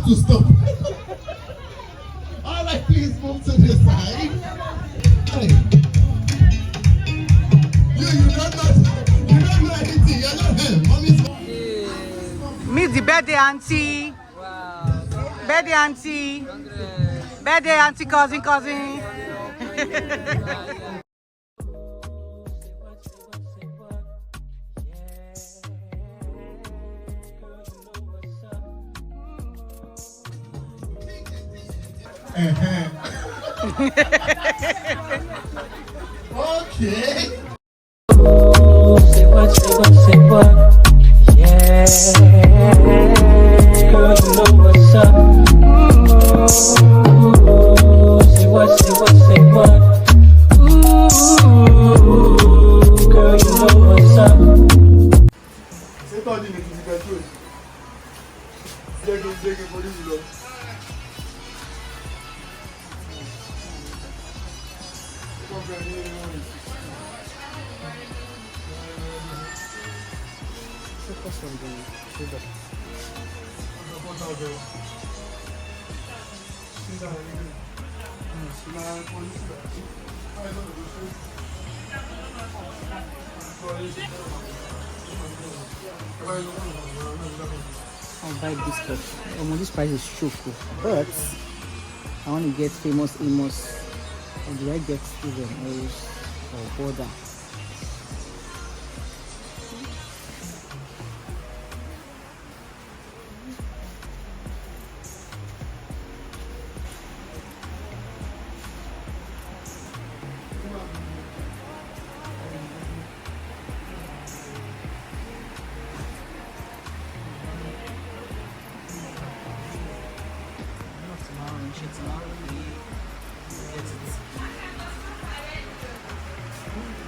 to stop. All right, please move to the side. Hey. You don't know anything. You're not him. Mommy's Meet the birthday auntie. Wow. Birthday auntie. Birthday auntie, cousin. okay. Say what? Yeah. Girl, you know what's up. Say what? Girl, you know what's up. C'est pas dit, mais tu dis quelque chose. C'est que pour lui, I'll buy this stuff. This price is choco, but I want to get famous Amos. Or do I get Steven or Border?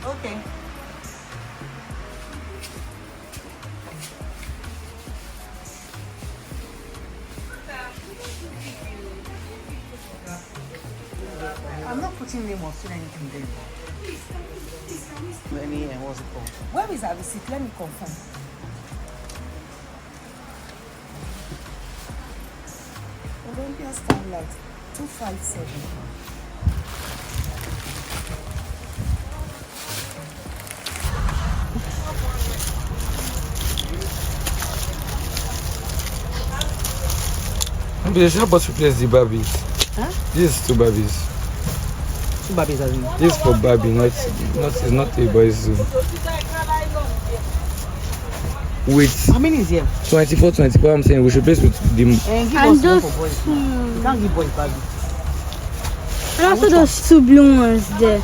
Okay. I'm not putting name or still anything there. Let me, what's it called? Where is our receipt? Let me confirm. Olympia Starlight 257. They should help us replace the Barbies. Huh? This is 2 Barbies. 2 Barbies as in? This is for Barbie, it's not a boy's zoo. Wait. How many is here? 24. I'm saying we should replace with the. And give us one for boys. You can't give boys Barbie. And also those 2 blue ones there.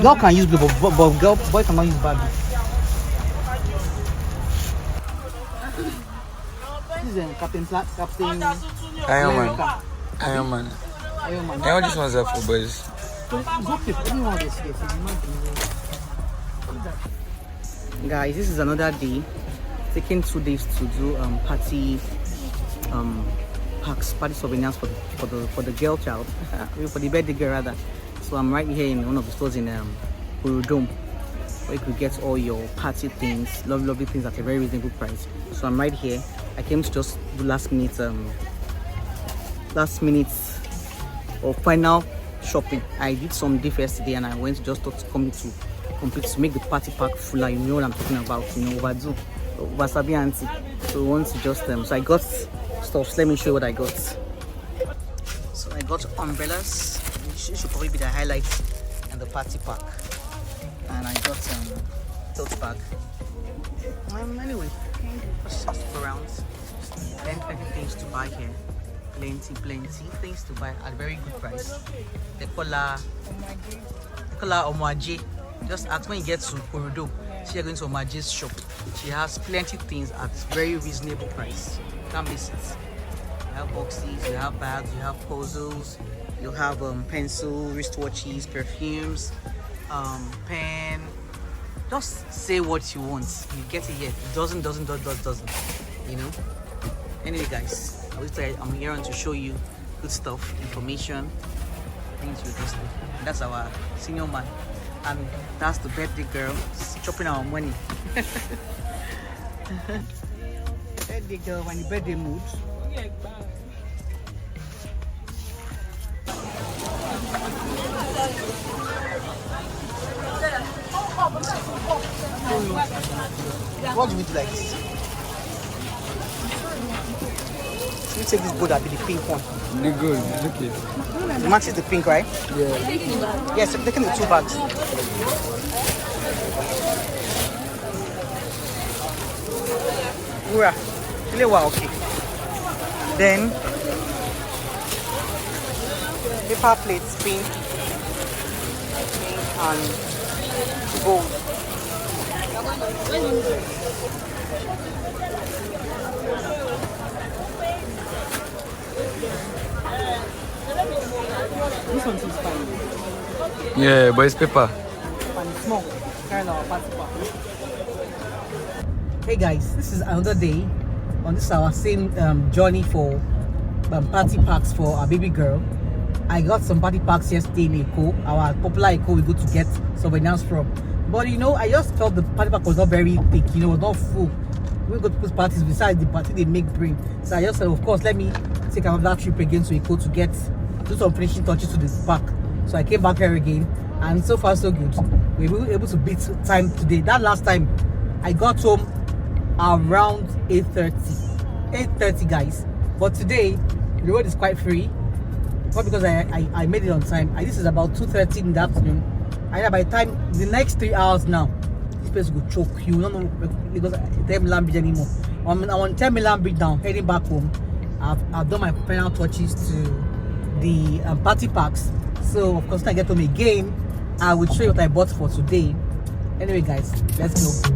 Girl can use blue, but boy cannot use Barbie. This is Captain Iron Man. And all these ones are for boys. Guys, this is another day. Taking 2 days to do party packs, party souvenirs for the girl child, for the birthday girl rather. So I'm right here in one of the stores in Dome, where you could get all your party things, lovely things at a very reasonable price. So I'm right here. I came to just do last minute or final shopping. I did some day yesterday and I went to just to complete to make the party pack fuller. You know what I'm talking about, overdo, wasabi auntie. So want to just so I got stuff. Let me show you what I got. So I got umbrellas, which should probably be the highlight and the party pack. And I got tote bag. Anyway, let's just go around. Plenty things to buy here. Plenty things to buy at a very good price. The color Omaje. Just ask when you get to Korodo. You're going to Omaje's shop. She has plenty things at very reasonable price. Can't miss it. You have boxes, you have bags, you have puzzles, you have pencil, wristwatches, perfumes, pen. Just say what you want. You get it here. It doesn't. You know. Anyway, guys, I'm here to show you good stuff, information, things with this stuff. And that's our senior man, and that's the birthday girl chopping our money. Birthday girl, when the birthday mood. what do we do like this? You take this board, that be the pink one. The good, look it. The match is the pink, right? Yeah. Yes, I'm taking the 2 bags. Ura, really well, okay. Then paper plates, pink and gold. This one seems fine. Yeah, but it's paper. And it's small. Kind of party pack. Hey guys, this is another day on this our same journey for party packs for our baby girl. I got some party packs yesterday in Eko, our popular Eko we go to get souvenirs from. But you know, I just felt the party pack was not very thick, you know, it was not full. We go to people's parties besides the party they make bring. So I just said, of course, let me take another trip again to Eko to do some finishing touches to this pack. So I came back here again, and so far so good. We were able to beat time today. That last time I got home around 8:30 guys, but today the road is quite free, not because I made it on time. This is about 2:30 in the afternoon, and by the time the next 3 hours now, this place will choke you. No, because I don't have Bridge anymore. I'm on 10 Milan Bridge now, heading back home. I've done my final touches to the party packs, so of course when I get home again, I will show you what I bought for today. Anyway guys, let's go.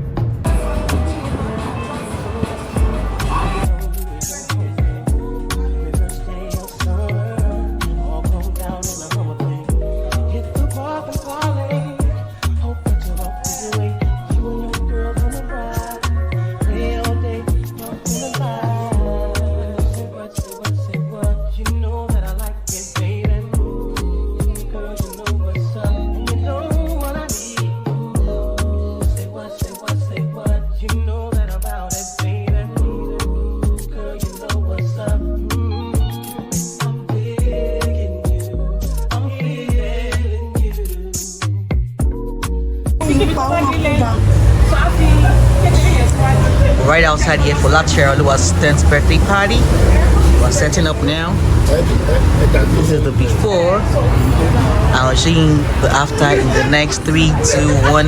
Right outside here for Lateral was 10th birthday party. We're setting up now. This is the before. I'll show you the after in the next 3, 2, 1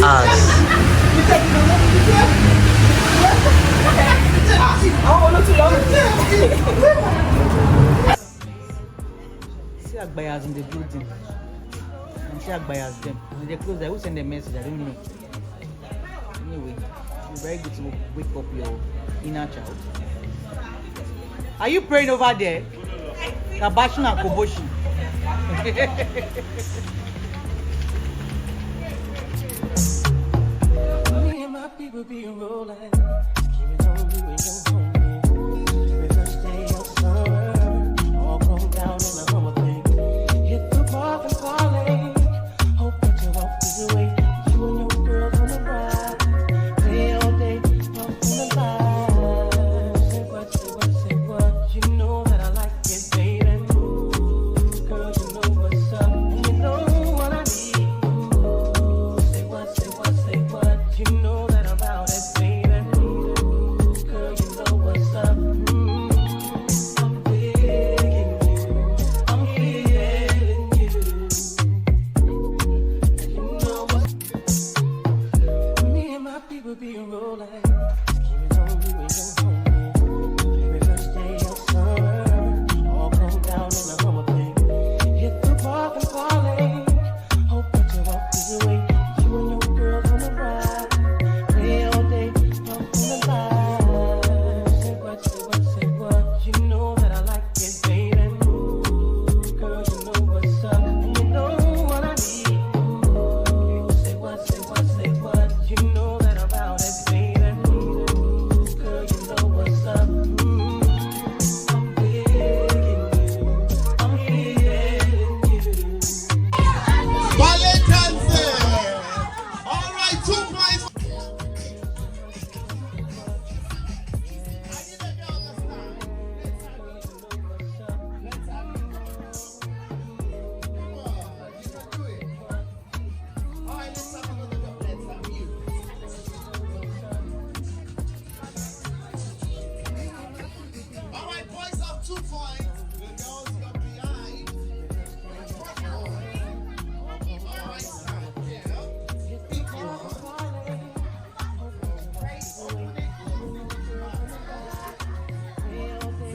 hours. See Agbayas in the building. And see Agbayas them. When they close, I will send a message. I don't know. Anyway, it's very good to wake up your inner child. Are you praying over there? Kabashin and Koboshi. Me and my people be rolling. Keep it on you and your homie. Every first day of summer, all grown down in the humble thing. Hit the park and parlay. Hope that you walk this way. You and your girls on the ride. Play all day, walk in the light. Say what, say what, say what. You know that I like it, baby. Girl, you know what's up. And you know what I need. Say what, say what, say what. You know that I'm about it, baby. Girl, you know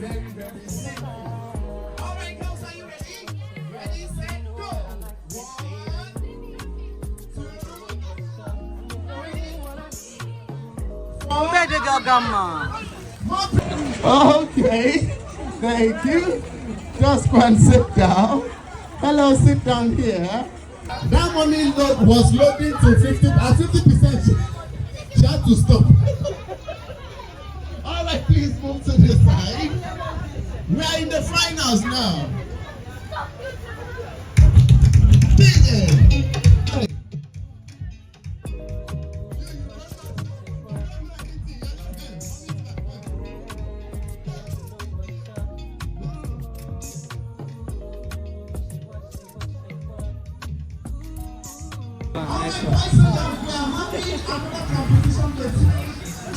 very, very simple. All right, girls, are you ready? Ready, set, go. 1, 2, 3, 4. Better go, Gamma. Okay, thank you. Just go and sit down. Hello, sit down here. That money load was loading to 50%. She had to stop. All right, please move to the side. We are in the finals now.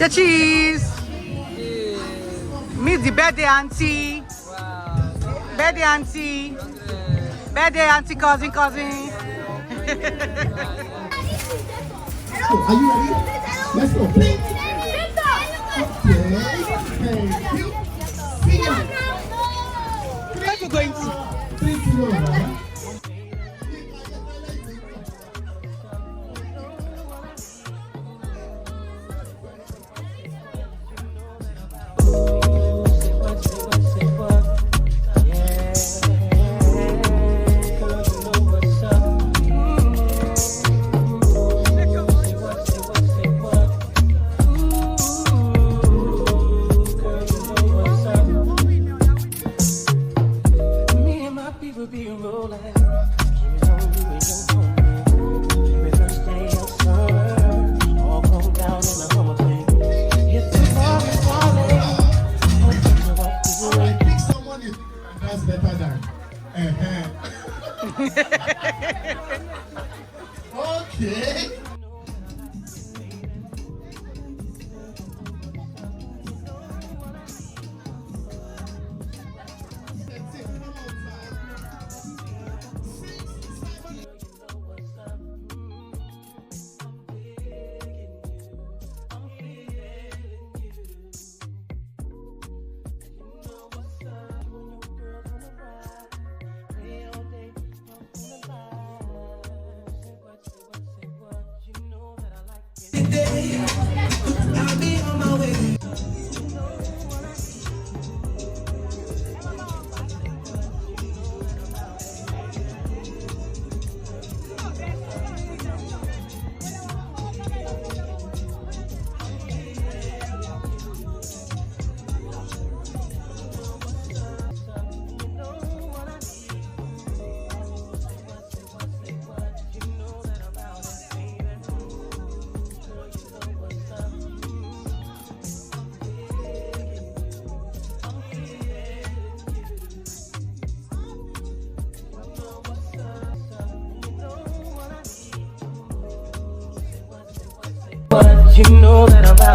Cheese. Meet the birthday auntie. Wow. Birthday auntie. Birthday auntie, cousin. Are you ready? Let's go. Okay. Thank you. See ya. Where are you going to? 3-0. Okay. You know that I'm out.